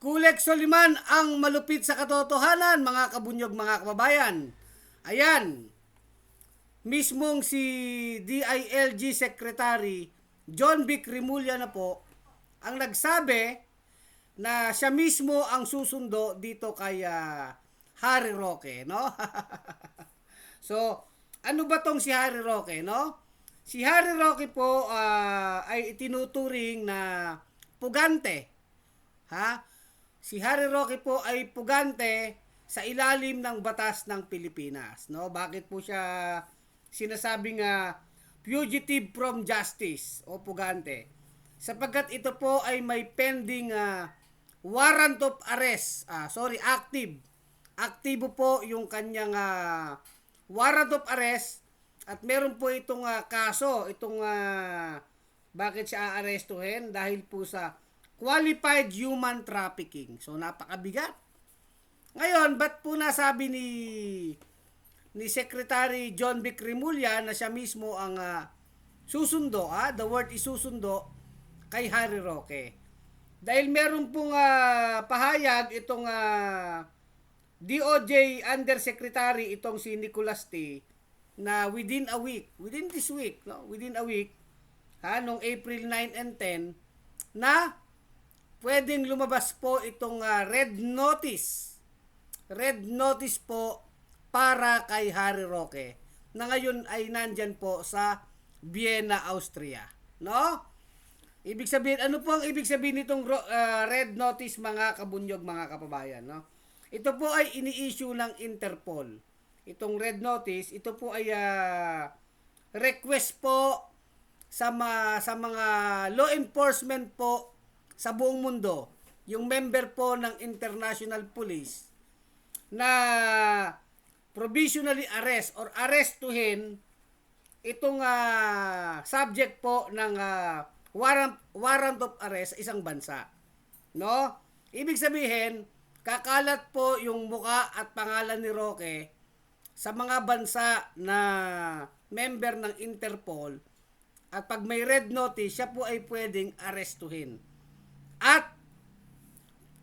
Kulek Soliman ang malupit sa katotohanan, mga kabunyog, mga kababayan. Ayan, mismong si DILG Secretary John Vic Rimulya na po ang nagsabi na siya mismo ang susundo dito kay Harry Roque, no? So, ano ba tong si Harry Roque, no? Si Harry Roque po ay itinuturing na pugante. Ha? Si Harry Roque po ay pugante sa ilalim ng batas ng Pilipinas, no? Bakit po siya sinasabing fugitive from justice o pugante? Sapagkat ito po ay may pending warrant of arrest. Active. Aktibo po yung kanyang warrant of arrest at meron po itong kaso, bakit siya aarestuhin? Dahil po sa qualified human trafficking. So napakabigat. Ngayon, ba't po nasabi ni Secretary John Vic Rimulya na siya mismo ang susundo, the word is susundo kay Harry Roque? Dahil meron pong pahayag itong DOJ Undersecretary itong si Nicolas T na within a week, within a week, nung April 9 and 10, na pwedeng lumabas po itong red notice po para kay Harry Roque na ngayon ay nandyan po sa Vienna, Austria, no? Ibig sabihin, ano po ang ibig sabihin nitong red notice, mga kabunyog, mga kababayan, no? Ito po ay ini-issue ng Interpol. Itong red notice, ito po ay request po sa mga law enforcement po sa buong mundo, yung member po ng International Police na provisionally arrest or arrestuhin itong subject po ng warrant of arrest sa isang bansa, no? Ibig sabihin, kakalat po yung muka at pangalan ni Roque sa mga bansa na member ng Interpol, at pag may red notice, siya po ay pwedeng arestuhin at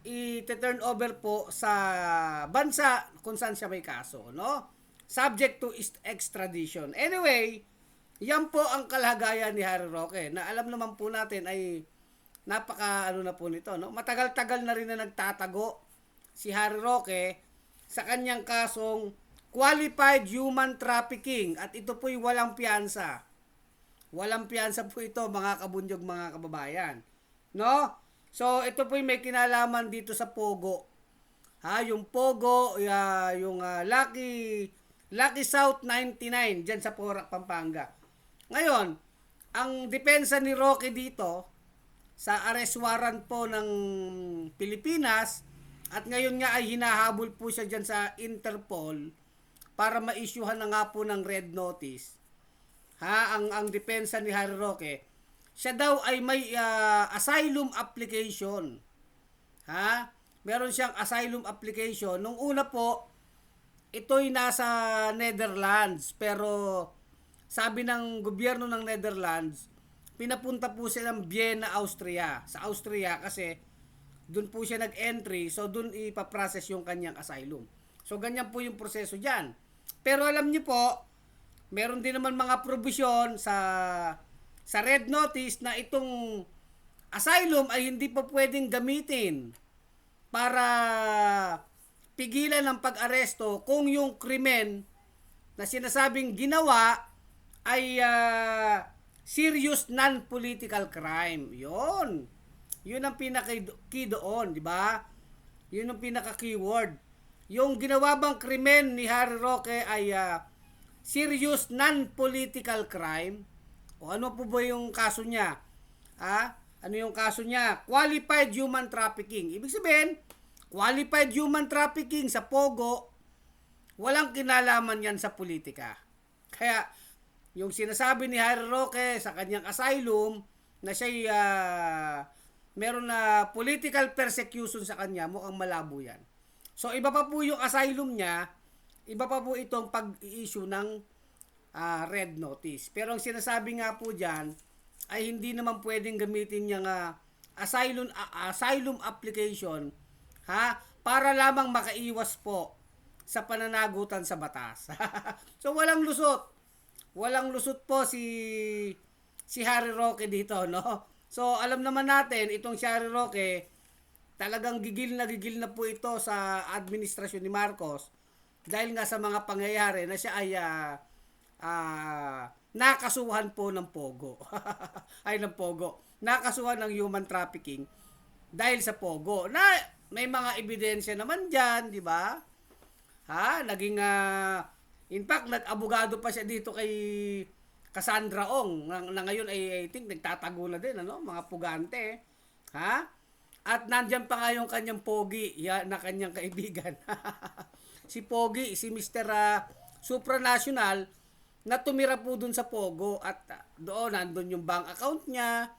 i-turn over po sa bansa kung saan siya may kaso, no? Subject to extradition. Anyway, yan po ang kalagayan ni Harry Roque, na alam naman po natin ay na po nito, no? Matagal-tagal na rin na nagtatago si Harry Roque sa kanyang kasong qualified human trafficking, at ito po'y walang piyansa. Walang piyansa po ito, mga kabunyog, mga kababayan, no? So, ito po'y may kinalaman dito sa Pogo. Yung Pogo, yung Lucky South 99 diyan sa Porac, Pampanga. Ngayon, ang depensa ni Roque dito sa arrest warrant po ng Pilipinas, at ngayon nga ay hinahabol po siya diyan sa Interpol para ma-issuehan na nga po ng red notice. Ang depensa ni Harry Roque, siya daw ay may asylum application. Meron siyang asylum application. Nung una po, ito'y nasa Netherlands, pero sabi ng gobyerno ng Netherlands, pinapunta po silang Vienna, Austria. Sa Austria kasi doon po siya nag-entry, so doon ipaprocess yung kanyang asylum. So ganyan po yung proseso diyan. Pero alam niyo po, meron din naman mga provision sa red notice na itong asylum ay hindi pa pwedeng gamitin para pigilan ng pag-aresto kung yung krimen na sinasabing ginawa ay serious non-political crime. Yun ang pinaka-key doon, di ba? Yun ang pinaka-keyword. Yung ginawa bang krimen ni Harry Roque ay serious non-political crime? O ano po ba yung kaso niya? Ano yung kaso niya? Qualified human trafficking. Ibig sabihin, qualified human trafficking sa Pogo, walang kinalaman yan sa politika. Kaya, yung sinasabi ni Harry Roque sa kanyang asylum, na siya'y meron na political persecution sa kanya, mukhang malabo yan. So, iba pa po yung asylum niya, iba pa po itong pag-i-issue ng red notice. Pero ang sinasabi nga po dyan, ay hindi naman pwedeng gamitin yung asylum application Ha? Para lamang makaiwas po sa pananagutan sa batas. So walang lusot. Walang lusot po si Harry Roque dito, no? So alam naman natin itong si Harry Roque, talagang gigil na po ito sa administrasyon ni Marcos dahil nga sa mga pangyayari na siya ay nakasuhan po ng Pogo. Ay ng Pogo. Nakasuhan ng human trafficking dahil sa Pogo. Na may mga ebidensya naman diyan, di ba? Ha? Naging in fact nag-abogado pa siya dito kay Cassandra Ong na ngayon ay I think nagtatago na din, ano, mga pugante. Ha? At nandiyan pa nga yung kanyang pogi, na kanyang kaibigan. Si Pogi, si Mr. Supranational na tumira po dun sa Pogo at doon nandun yung bank account niya.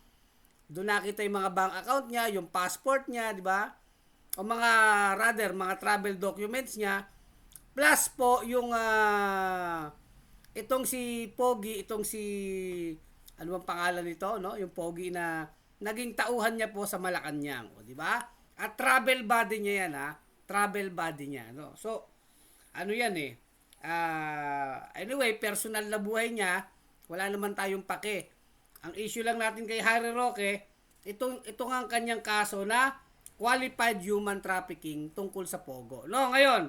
Doon nakita yung mga bank account niya, yung passport niya, di ba? O mga travel documents niya. Plus po yung itong si Pogi, itong si ano bang pangalan nito, no? Yung Pogi na naging tauhan niya po sa Malacanang, o di ba? At travel buddy niya yan, ha? Travel buddy niya, no? So, ano yan eh. Anyway, personal na buhay niya, wala naman tayong pake. Ang issue lang natin kay Harry Roque, ito nga ang kanyang kaso na qualified human trafficking tungkol sa Pogo. No, ngayon,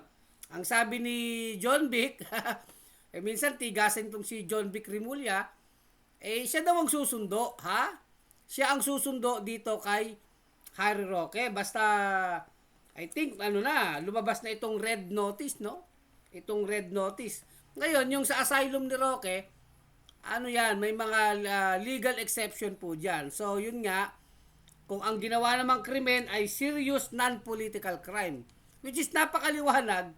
ang sabi ni John Vic, minsan tigasin tong si John Vic Rimulya, siya daw ang susundo, ha? Siya ang susundo dito kay Harry Roque. Basta, I think, lumabas na itong red notice, no? Itong red notice. Ngayon, yung sa asylum ni Roque, may mga legal exception po dyan. So, yun nga, kung ang ginawa namang krimen ay serious non-political crime, which is napakaliwanag,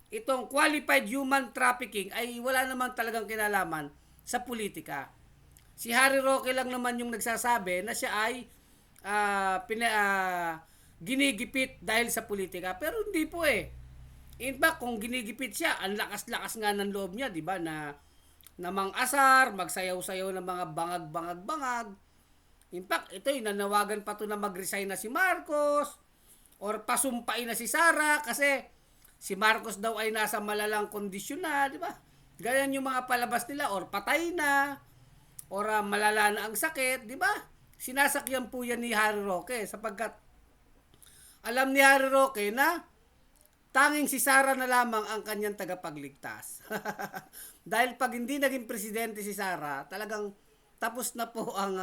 itong qualified human trafficking ay wala namang talagang kinalaman sa politika. Si Harry Roque lang naman yung nagsasabi na siya ay ginigipit dahil sa politika. Pero hindi po eh. In fact, kung ginigipit siya, ang lakas-lakas nga ng loob niya, di ba, na mang-asar, magsayaw-sayaw ng mga bangag-bangag-bangag. In fact, ito nanawagan pa to na mag-resign na si Marcos or pasumpain na si Sara kasi si Marcos daw ay nasa malalang kondisyon na, di ba? Ganyan yung mga palabas nila, or patay na, or malala na ang sakit, di ba? Sinasakyan po yan ni Harry Roque sapagkat alam ni Harry Roque na tanging si Sara na lamang ang kanyang tagapagligtas. Dahil pag hindi naging presidente si Sara, talagang tapos na po ang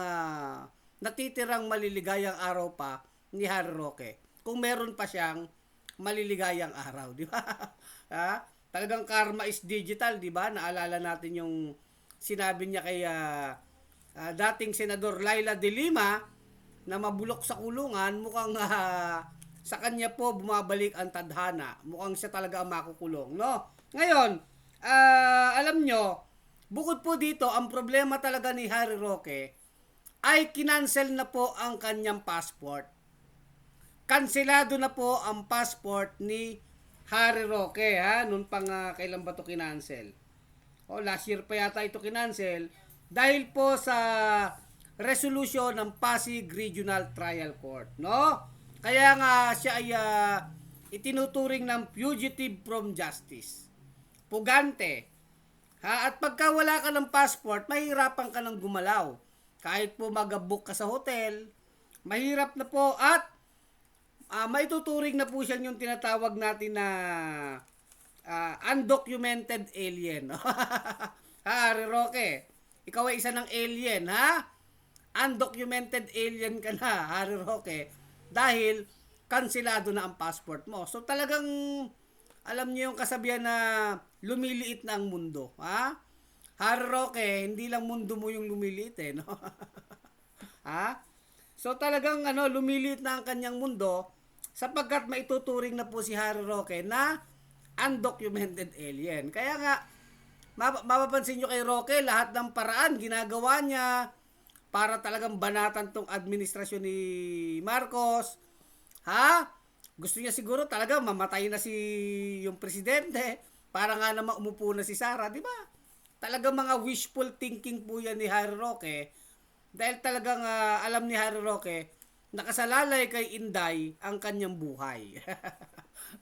natitirang maliligayang araw pa ni Harry Roque. Kung meron pa siyang maliligayang araw, di ba? Talagang karma is digital, di ba? Naalala natin yung sinabi niya kay dating Senador Laila de Lima na mabulok sa kulungan, mukhang sa kanya po bumabalik ang tadhana. Mukhang siya talaga ang makukulong, no? Ngayon, alam nyo, bukod po dito, ang problema talaga ni Harry Roque ay kinancel na po ang kanyang passport. Kanselado na po ang passport ni Harry Roque, ha? Noon pang kailan ba ito kinancel? Last year pa yata ito kinancel dahil po sa resolution ng Pasig Regional Trial Court, no? Kaya nga siya ay itinuturing ng fugitive from justice. Pugante. At pagka wala ka ng passport, mahirapan ka ng gumalaw. Kahit po mag-book ka sa hotel, mahirap na po at maituturing na po siya yung tinatawag natin na undocumented alien. Harry Roque, ikaw ay isa ng alien, ha? Undocumented alien ka na, Harry Roque, dahil kansilado na ang passport mo. So talagang alam niyo yung kasabihan na lumiliit na ang mundo, ha? Harry Roque, hindi lang mundo mo yung lumiliit eh, no? Ha? So talagang lumiliit na ang kanyang mundo sapagkat maituturing na po si Harry Roque na undocumented alien. Kaya nga, mapapansin nyo kay Roque, lahat ng paraan ginagawa niya para talagang banatan tong administrasyon ni Marcos. Ha? Gusto niya siguro talaga mamatay na yung presidente para nga naman umupo na si Sara, di ba? Talagang mga wishful thinking po yan ni Harry Roque dahil talagang alam ni Harry Roque nakasalalay kay Inday ang kanyang buhay.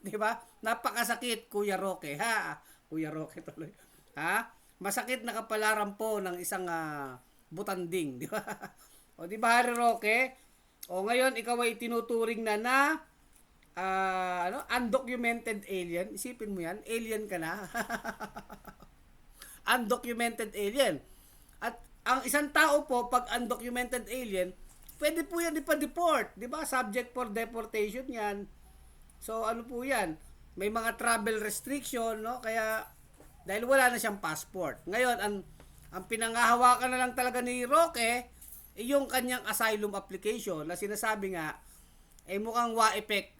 'Di ba? Napakasakit, Kuya Roque, ha? Kuya Roque tuloy. Ha? Masakit na kapalaran po ng isang butanding, 'di ba? O 'di ba, Harry Roque? O ngayon ikaw ay tinuturing na undocumented alien. Isipin mo 'yan, alien ka na. Undocumented alien. At ang isang tao po pag undocumented alien, pwede po yan ipa-deport, 'di ba? Subject for deportation 'yan. So ano po 'yan? May mga travel restriction, no? Kaya dahil wala na siyang passport. Ngayon ang pinanghahawakan na lang talaga ni Roque yung kanyang asylum application na sinasabi nga mukhang wa-effect.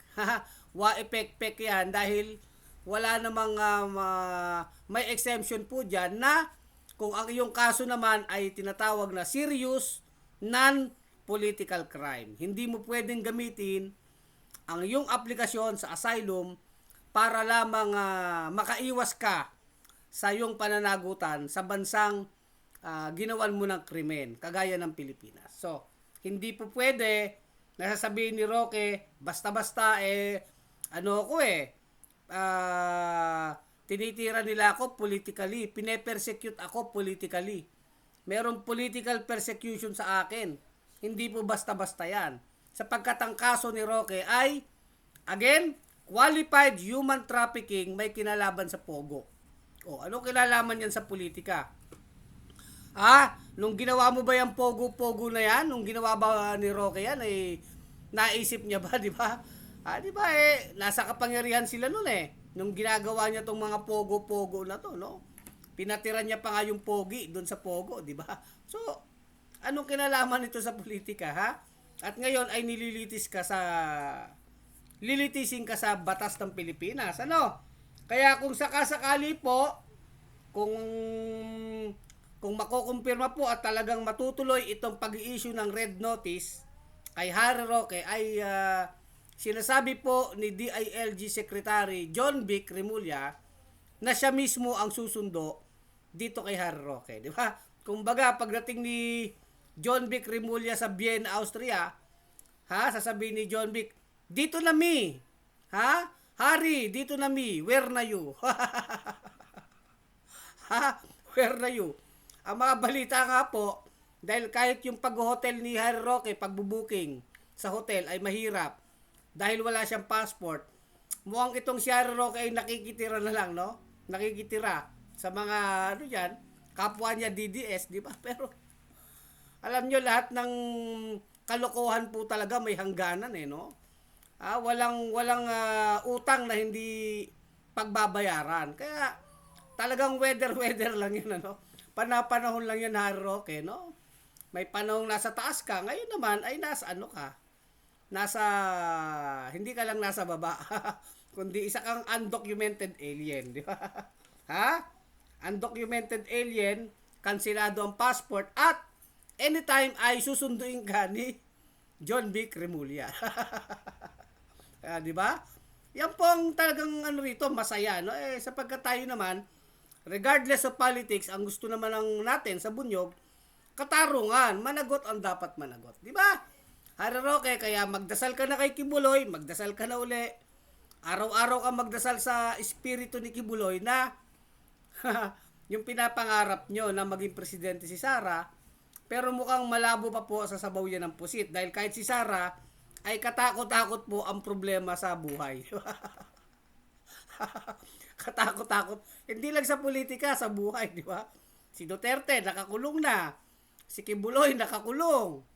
Wa-effect 'yan dahil wala namang may exemption po diyan na kung ang iyong kaso naman ay tinatawag na serious non-political crime. Hindi mo pwedeng gamitin ang iyong aplikasyon sa asylum para lamang makaiwas ka sa iyong pananagutan sa bansang ginawan mo ng krimen, kagaya ng Pilipinas. So, hindi po pwede nasasabihin ni Roque, basta-basta tinitira nila ako politically, pine-persecute ako politically. Merong political persecution sa akin. Hindi po basta-basta yan. Sapagkat ang kaso ni Roque ay, again, qualified human trafficking may kinalaban sa Pogo. O, ano kinalaman yan sa politika? Nung ginawa mo ba yung Pogo-Pogo na yan? Nung ginawa ba ni Roque yan, naisip niya ba, di ba? Di ba nasa kapangyarihan sila nun nung ginagawa niya tong mga Pogo-Pogo na to, no? Pinatira niya pa nga yung Pogi doon sa Pogo, di ba? So, anong kinalaman nito sa politika, ha? At ngayon ay lilitisin ka sa batas ng Pilipinas, ano? Kaya kung sakasakali po, kung makukumpirma po at talagang matutuloy itong pag-i-issue ng red notice kay Harry Roque ay sinasabi po ni DILG Secretary John Vic Remulla na siya mismo ang susundo dito kay Harry Roque, di ba? Kumbaga pagdating ni John Vic Remulla sa Vienna, Austria, sasabihin ni John Vic, dito na mi. Harry, dito na mi. Where na you? Where na you? Ang mga balita nga po, dahil kahit yung pag-hotel ni Harry Roque, pagbubuking sa hotel ay mahirap dahil wala siyang passport, mukhang itong si Harry Roque ay nakikitira na lang, no? Nakikitira sa mga, kapwa niya DDS, di ba? Pero, alam nyo, lahat ng kalokohan po talaga may hangganan, no? Walang utang na hindi pagbabayaran. Kaya, talagang weather lang yun, ano? Panahon lang yan, Harry Roque, no? May panahong nasa taas ka, ngayon naman ay nasa hindi ka lang nasa baba, kundi isa kang undocumented alien, di ba? Undocumented alien, kansilado ang passport, at anytime ay susunduin ka ni John Vic Remulla. Di ba? Yan po ang talagang rito, masaya, no? Sapagkat tayo naman, regardless of politics, ang gusto naman natin sa Bunyog, katarungan, managot ang dapat managot. Di ba? Harry Roque, kaya magdasal ka na kay Kibuloy, magdasal ka na uli. Araw-araw ka magdasal sa espiritu ni Kibuloy na yung pinapangarap nyo na maging presidente si Sara, pero mukhang malabo pa po sa sabaw yan ng pusit. Dahil kahit si Sara ay katakot-takot po ang problema sa buhay. Katakot-takot. Hindi lang sa politika, sa buhay, di ba? Si Duterte, nakakulong na. Si Kibuloy, nakakulong.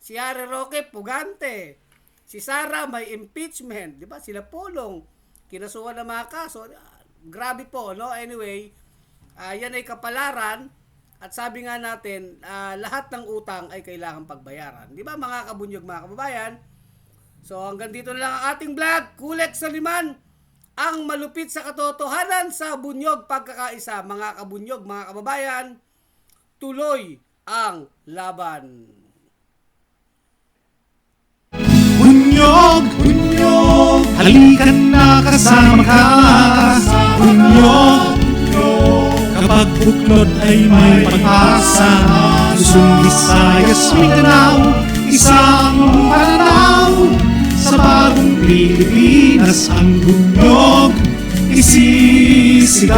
Si Harry Roque, pugante. Si Sara, may impeachment. Di ba? Sila Polong, kinasuhan ng mga kaso. Grabe po, no? Anyway, yan ay kapalaran. At sabi nga natin, lahat ng utang ay kailangan pagbayaran. Di ba, mga kabunyog, mga kababayan? So, hanggang dito na lang ang ating vlog. Kulek Soliman, ang malupit sa katotohanan sa bunyog pagkakaisa. Mga kabunyog, mga kababayan, tuloy ang laban. Bunyog, bunyog, halika na kasama ka. Bunyog, kapag buklod ay may pag-asa. Luzon, Visayas, Mindanao, isang pananaw. Pilipinas ang bugnog isisigaw.